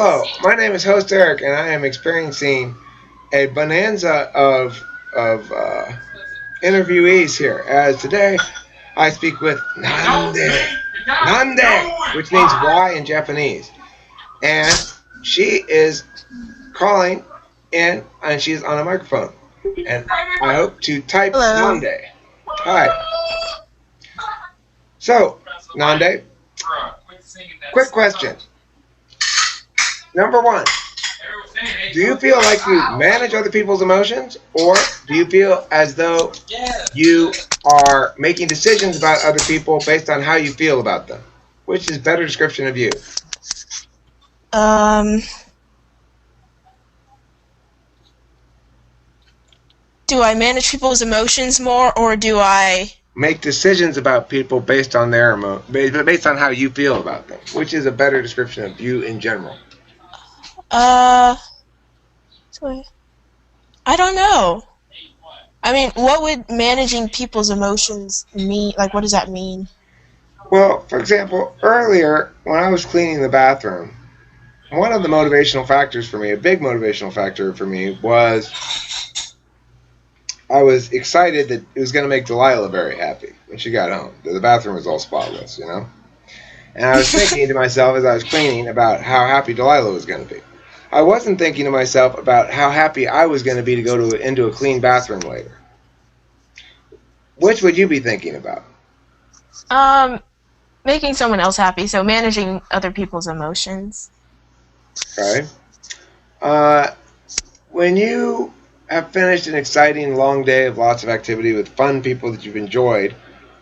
Hello, my name is Host Eric, and I am experiencing a bonanza of interviewees here. As today, I speak with Nande, which means "why" in Japanese, and she is calling in, and she's on a microphone, and I hope to type Hello. Nande. Hi. So, Nande, quick question. Number one. Do you feel like you manage other people's emotions, or do you feel as though you are making decisions about other people based on how you feel about them? Which is a better description of you? Um, do I manage people's emotions more, or do I? Make decisions about people based on their based on how you feel about them. Which is a better description of you in general? Uh, I don't know. I mean, what would managing people's emotions mean? Like, what does that mean? Well, for example, earlier when I was cleaning the bathroom, one of the motivational factors for me, a big motivational factor for me, was I was excited that it was going to make Delilah very happy when she got home. The bathroom was all spotless, you know? And I was thinking to myself as I was cleaning about how happy Delilah was going to be. I wasn't thinking to myself about how happy I was going to be to go into a clean bathroom later. Which would you be thinking about? Um, Making someone else happy, so managing other people's emotions. Okay. Uh, when you have finished an exciting long day of lots of activity with fun people that you've enjoyed,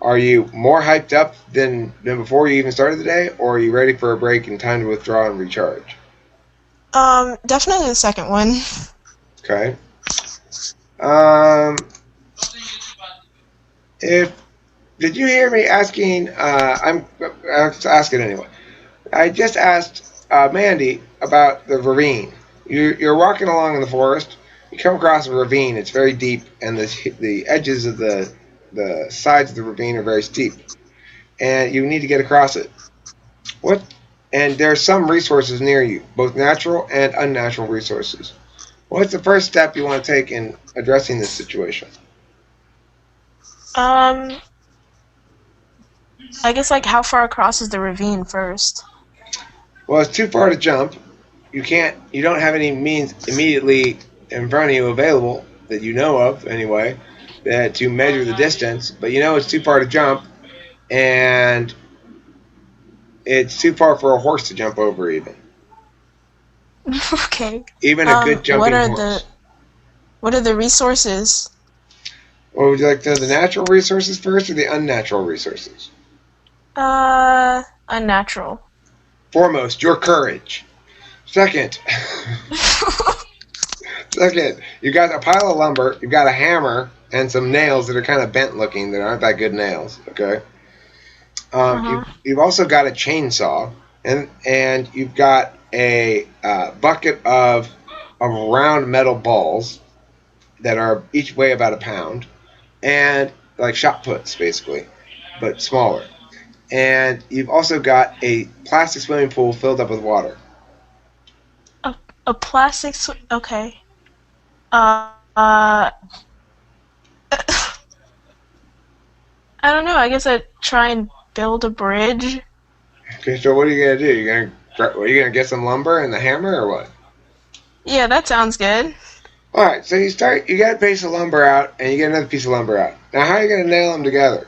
are you more hyped up than before you even started the day, or are you ready for a break and time to withdraw and recharge? Definitely the second one. Okay. Um, if did you hear me asking? I'll ask it anyway. I just asked Mandy about the ravine. You're walking along in the forest. You come across a ravine. It's very deep, and the edges of the sides of the ravine are very steep, and you need to get across it. What? And there are some resources near you, both natural and unnatural resources. What's the first step you want to take in addressing this situation? Um, I guess like how far across is the ravine first? Well, it's too far to jump. You don't have any means immediately in front of you available that you know of anyway that to measure the distance, but you know it's too far to jump, and it's too far for a horse to jump over Okay. even a good What jumping are the horse. resources? Well, would you like to know the natural resources first or the unnatural resources? Unnatural. Foremost, your courage. Second, second, you got a pile of lumber, you've got a hammer, and some nails that are kind of bent looking that aren't that good nails. Okay. Uh-huh. You've also got a chainsaw, and you've got a bucket of round metal balls that are each weigh about a pound, and like shot puts basically, but smaller. And you've also got a plastic swimming pool filled up with water. A, a plastic okay. Uh, I don't know. I guess I'd try and build a bridge. Okay, so what are you gonna do? Are you gonna get some lumber and the hammer or what? Yeah, that sounds good. All right, so you get a piece of lumber out, and you get another piece of lumber out. Now, how are you gonna nail them together?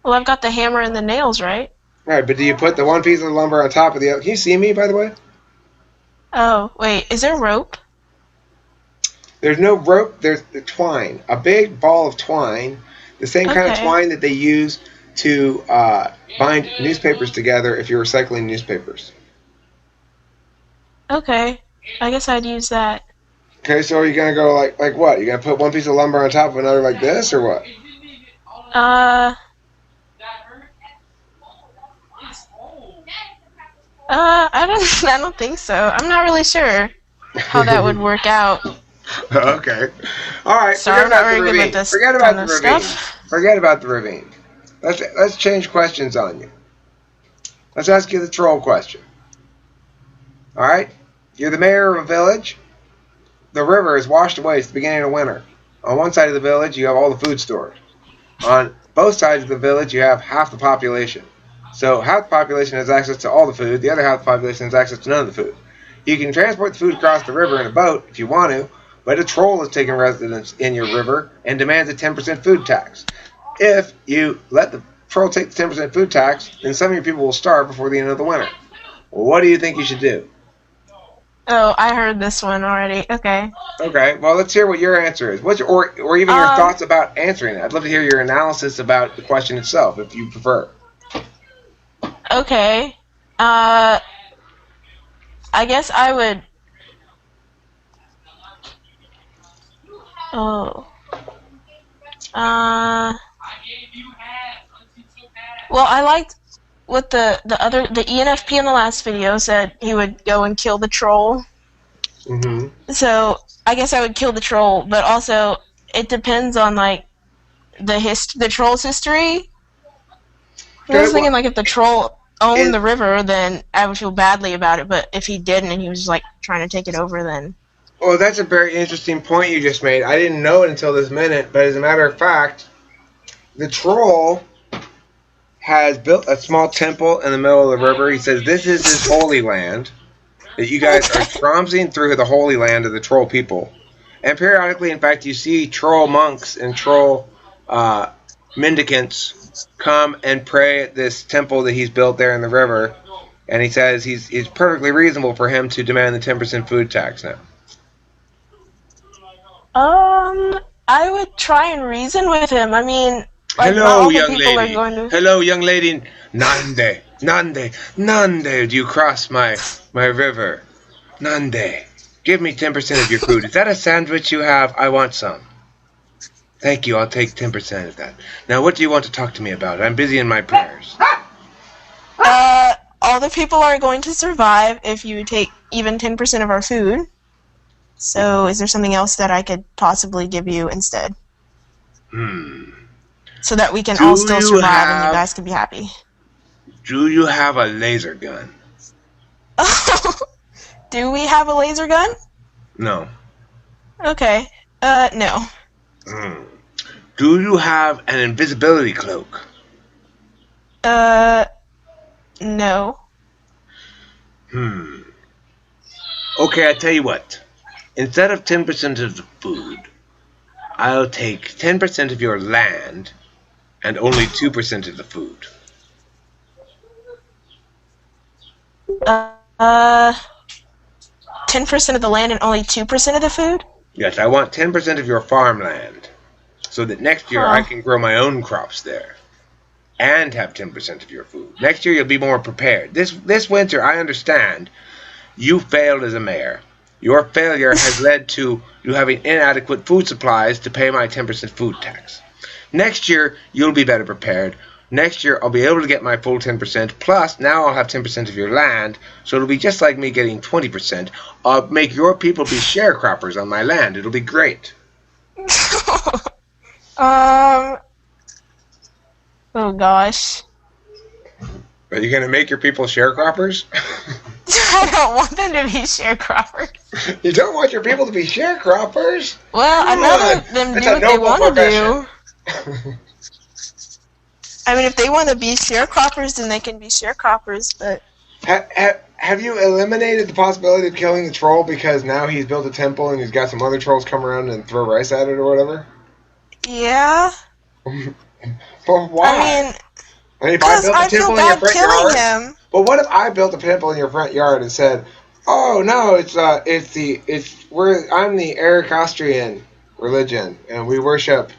Well, I've got the hammer and the nails, right? All right, but do you put the one piece of lumber on top of the other? Can you see me, by the way? Oh, wait. Is there rope? There's no rope. There's the twine, a big ball of twine, the same kind of Okay. twine that they use to bind newspapers together if you're recycling newspapers. Okay. I guess I'd use that. Okay, so are you gonna go like what? You gonna put one piece of lumber on top of another like this, or what? Uh, I don't, I don't think so. I'm not really sure how that would work out. Okay. All right. Sorry, Forget I'm not about the very good with ravine. this Forget about kind the of ravine. stuff. Forget about the ravine. Let's change questions on you. Let's ask you the troll question. All right, you're the mayor of a village. The river is washed away. It's the beginning of winter. On one side of the village, you have all the food stored. On both sides of the village, you have half the population. So half the population has access to all the food. The other half of the population has access to none of the food. You can transport the food across the river in a boat if you want to, but a troll has taken residence in your river and demands a 10% food tax. If you let the troll take the 10% food tax, then some of your people will starve before the end of the winter. Well, what do you think you should do? Oh, I heard this one already. Okay. Okay, well, let's hear what your answer is. Or even your Um. thoughts about answering it. I'd love to hear your analysis about the question itself, if you prefer. Okay. Uh. I guess I would. Oh. Uh. Well, I liked what the ENFP in the last video said he would go and kill the troll. Mm-hmm. So I guess I would kill the troll, but also it depends on like the troll's history. I was Okay, well, thinking like if the troll owned it, the river, then I would feel badly about it. But if he didn't and he was like trying to take it over, then well, that's a very interesting point you just made. I didn't know it until this minute, but as a matter of fact, the troll has built a small temple in the middle of the river. He says this is his holy land, that you guys are okay. tromping through the holy land of the troll people. And periodically, in fact, you see troll monks and troll uh, mendicants come and pray at this temple that he's built there in the river. And he says he's perfectly reasonable for him to demand the 10% food tax now. I would try and reason with him. I mean, like not Hello, all the young people are lady. going to. Hello, young lady. Nande, Nande, Nande. Do you cross my river? Nande, give me 10% of your food. Is that a sandwich you have? I want some. Thank you. I'll take 10% of that. Now, what do you want to talk to me about? I'm busy in my prayers. All the people are going to survive if you take even 10% of our food. So, is there something else that I could possibly give you instead? Hmm. So that we can all Do still you survive and you have guys can be happy. Do you have a laser gun? Do we have a laser gun? No. Okay. No. Hmm. Do you have an invisibility cloak? Uh, no. Hmm. Okay, I tell you what. Instead of 10% of the food, I'll take 10% of your land and only 2% of the food. Uh, 10% of the land and only 2% of the food? Yes, I want 10% of your farmland so that next year I Huh. can grow my own crops there and have 10% of your food. Next year you'll be more prepared. This winter, I understand, you failed as a mayor. Your failure has led to you having inadequate food supplies to pay my 10% food tax. Next year, you'll be better prepared. Next year, I'll be able to get my full 10%, plus now I'll have 10% of your land, so it'll be just like me getting 20%. I'll make your people be sharecroppers on my land. It'll be great. um, oh gosh. Are you going to make your people sharecroppers? I don't want them to be sharecroppers. You don't want your people to be sharecroppers? Well, Come I'd on. rather them That's do a what they noble want to profession. do. I mean, if they want to be sharecroppers, then they can be sharecroppers, but Have you eliminated the possibility of killing the troll because now he's built a temple and he's got some other trolls come around and throw rice at it or whatever? yeah. Well, I why? mean, I mean, if I because built a I feel temple in your bad front killing yard, him. but what if I built a temple in your front yard and said, "Oh no, I'm the Aracostrian religion and we worship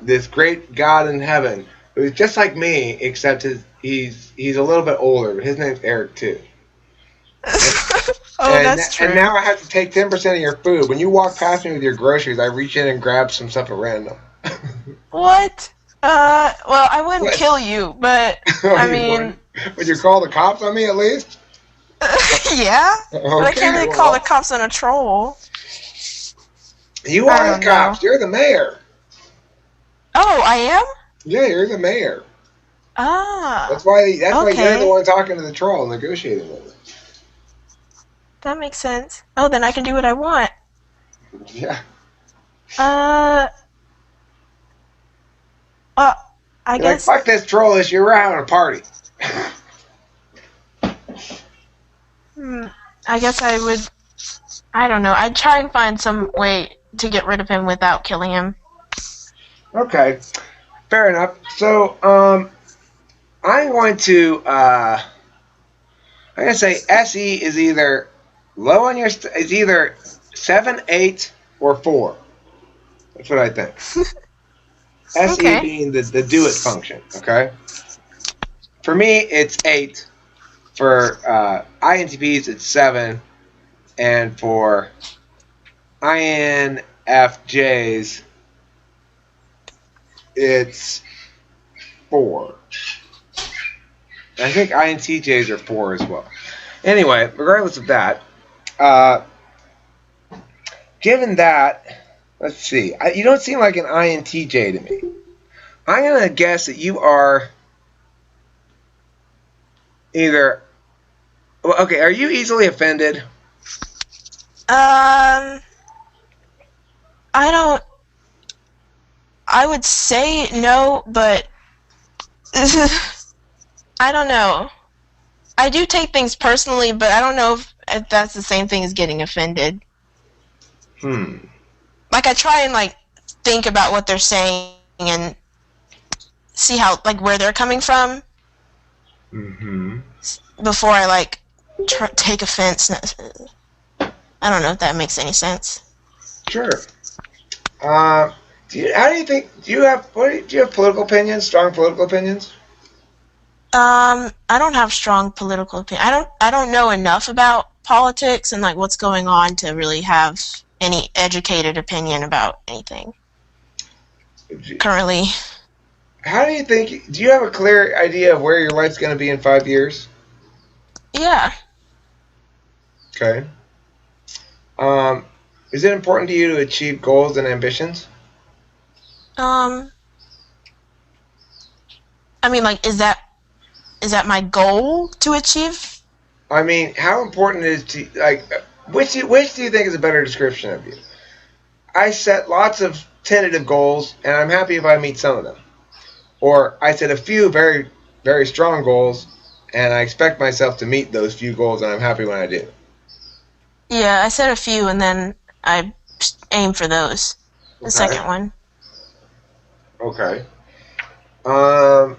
this great God in heaven who's just like me, except he's a little bit older, but his name's Eric too." And Oh, and that's and true. now I have to take 10% of your food. When you walk past me with your groceries, I reach in and grab some stuff at random. What? Well, I wouldn't What? kill you, but Oh, I you mean, would? Would you call the cops on me at least? yeah. But I can't Okay, really call the well, cops on a troll. you I are the don't know. cops. You're the mayor. Oh, I am? Yeah, you're the mayor. Ah, That's why you're the okay. one talking to the troll, negotiating with him. That makes sense. Oh, then I can do what I want. Yeah. Uh, uh, I You're like, guess. fuck this trollish, you're having a party. Hmm. I guess I would. I don't know. I'd try and find some way to get rid of him without killing him. Okay, fair enough. So, I'm going to, I'm going to say SE is either low on your, is either 7, 8, or 4. That's what I think. SE Okay. being the do it function, okay? For me, it's 8. For INTPs, it's 7. And for INFJs, it's 4. And I think INTJs are 4 as well. Anyway, regardless of that, uh, given that, let's see, you don't seem like an INTJ to me. I'm going to guess that you are either. Well, okay, are you easily offended? Um, I don't. I would say no, but I don't know. I do take things personally, but I don't know if that's the same thing as getting offended. Hmm. Like I try and like think about what they're saying and see how like where they're coming from Mm-hmm. before I like take offense. I don't know if that makes any sense. Sure. Uh, how do you think? Do you have political opinions? Strong political opinions? I don't have strong political opinion. I don't know enough about politics and like what's going on to really have any educated opinion about anything currently. How do you think? Do you have a clear idea of where your life's going to be in 5 years? Yeah. Okay. Um, is it important to you to achieve goals and ambitions? Um, I mean, like, is that my goal to achieve? I mean, how important is to like which do you think is a better description of you? I set lots of tentative goals, and I'm happy if I meet some of them. Or I set a few very very strong goals, and I expect myself to meet those few goals, and I'm happy when I do. Yeah, I said a few, and then I aim for those. The Okay. second one. Okay. Um,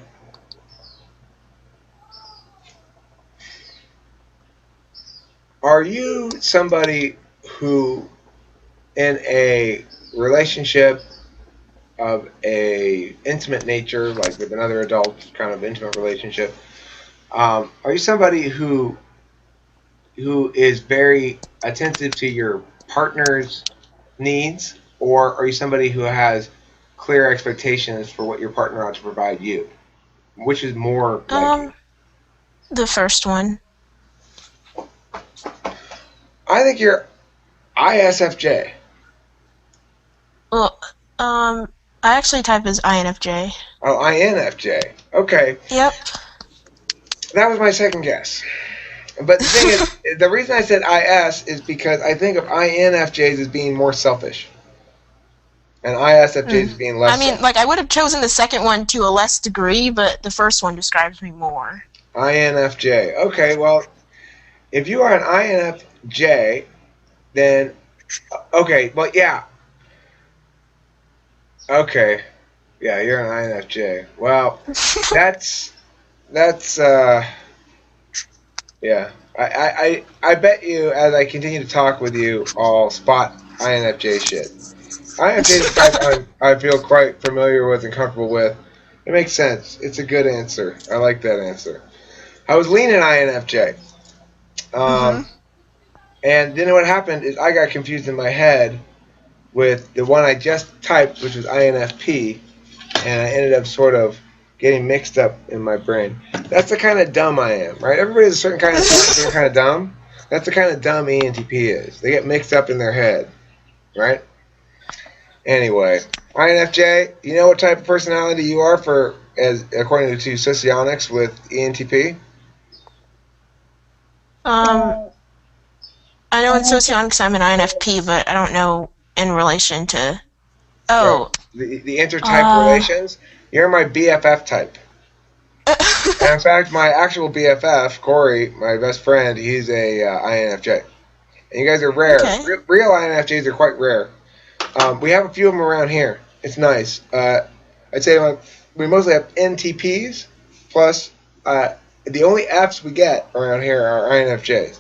are you somebody who, in a relationship of a intimate nature, like with another adult, kind of intimate relationship, are you somebody who is very attentive to your partner's needs, or are you somebody who has clear expectations for what your partner ought to provide you? Which is more like you? Um, the first one. I think you're ISFJ. Well, I actually type as INFJ. Oh, INFJ. Okay, Yep. that was my second guess. But the thing is, the reason I said IS is because I think of INFJs as being more selfish, and ISFJs Hmm. as being I less mean, selfish. like, I would have chosen the second one to a less degree, but the first one describes me more. INFJ. Okay, well, if you are an INFJ, then okay, well, yeah, okay, yeah, you're an INFJ. Well, that's that's yeah. I bet you as I continue to talk with you, I'll spot INFJ shit. INFJ is the type I feel quite familiar with and comfortable with. It makes sense. It's a good answer. I like that answer. I was leaning INFJ. Mm-hmm. Um, and then what happened is I got confused in my head with the one I just typed, which was INFP, and I ended up sort of getting mixed up in my brain. That's the kind of dumb I am, right? Everybody has a certain kind of smart, certain kind of dumb. That's the kind of dumb ENTP is. They get mixed up in their head, right? Anyway, INFJ, you know what type of personality you are for, as according to socionics with ENTP? um, know in socionics I'm an INFP, but I don't know in relation to. Right. Oh, The intertype uh, relations. You're my BFF type. And in fact, my actual BFF, Corey, my best friend, he's a INFJ. And you guys are rare. okay. Real INFJs are quite rare. We have a few of them around here. It's nice. I'd say we mostly have NTPs, plus the only Fs we get around here are INFJs.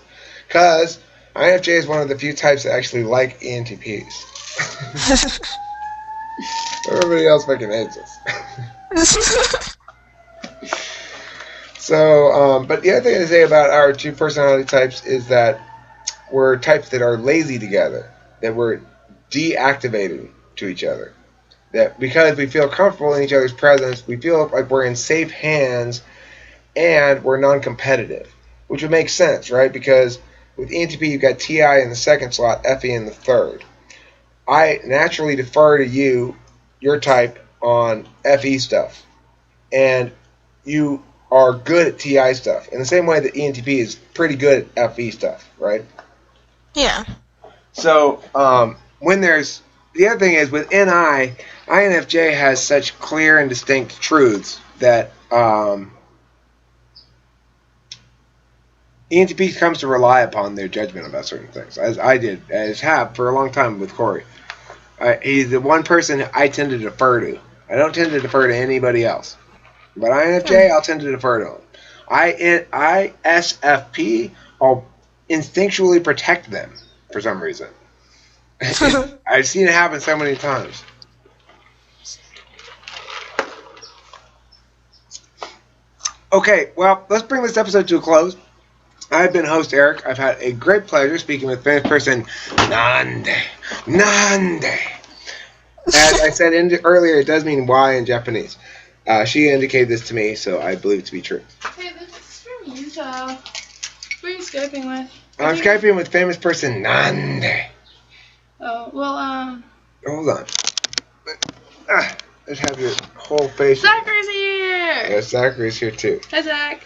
Because INFJ is one of the few types that actually like ENTPs. Everybody else fucking hates us. So, but the other thing to say about our two personality types is that we're types that are lazy together, that we're deactivating to each other. That because we feel comfortable in each other's presence, we feel like we're in safe hands and we're non-competitive, which would make sense, right? Because with ENTP, you've got TI in the second slot, FE in the third. I naturally defer to you, your type, on FE stuff, and you are good at TI stuff in the same way that ENTP is pretty good at FE stuff, right? Yeah. So when there's the other thing is with INFJ has such clear and distinct truths that ENTP comes to rely upon their judgment about certain things, as I did, as have for a long time with Corey. He's the one person I tend to defer to. I don't tend to defer to anybody else. But INFJ, I'll tend to defer to him. ISFP, I'll instinctually protect them for some reason. I've seen it happen so many times. Okay, well, let's bring this episode to a close. I've been host Eric. I've had a great pleasure speaking with famous person Nande. Nande. As I said earlier, it does mean why in Japanese. She indicated this to me, so I believe it to be true. Hey, this is from Utah. Who are you Skyping with? I'm Skyping with famous person Nande. Oh, well, Hold on. Let's have your whole face. Zachary's here! Yeah, Zachary's here too. Hi, Zach.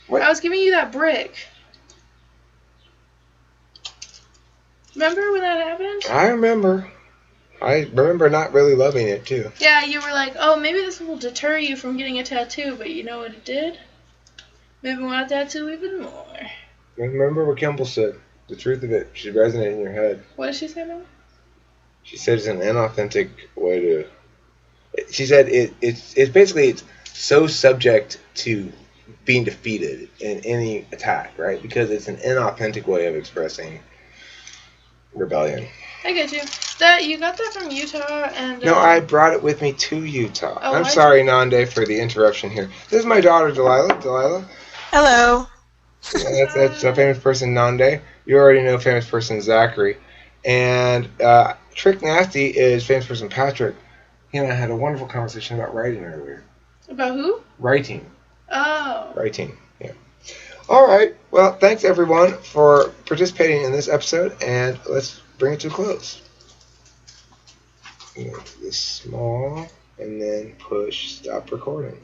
What? I was giving you that brick. Remember when that happened? I remember. I remember not really loving it too. Yeah, you were like, oh, maybe this will deter you from getting a tattoo, but you know what it did? Made me want a tattoo even more. Remember what Kimball said. The truth of it should resonate in your head. What did she say now? She said it's an inauthentic way to. She said it's basically it's so subject to being defeated in any attack, right? Because it's an inauthentic way of expressing rebellion. I get you. You got that from Utah, and No, I brought it with me to Utah. Oh, I'm sorry, Nande, for the interruption here. This is my daughter, Delilah. Delilah. Hello. Yeah, that's a famous person, Nande. You already know famous person Zachary. And Trick Nasty is famous person Patrick. He and I had a wonderful conversation about writing earlier. About who? Writing. Oh. Writing, yeah. All right. Well, thanks, everyone, for participating in this episode, and let's bring it to a close. Make this small, and then push stop recording.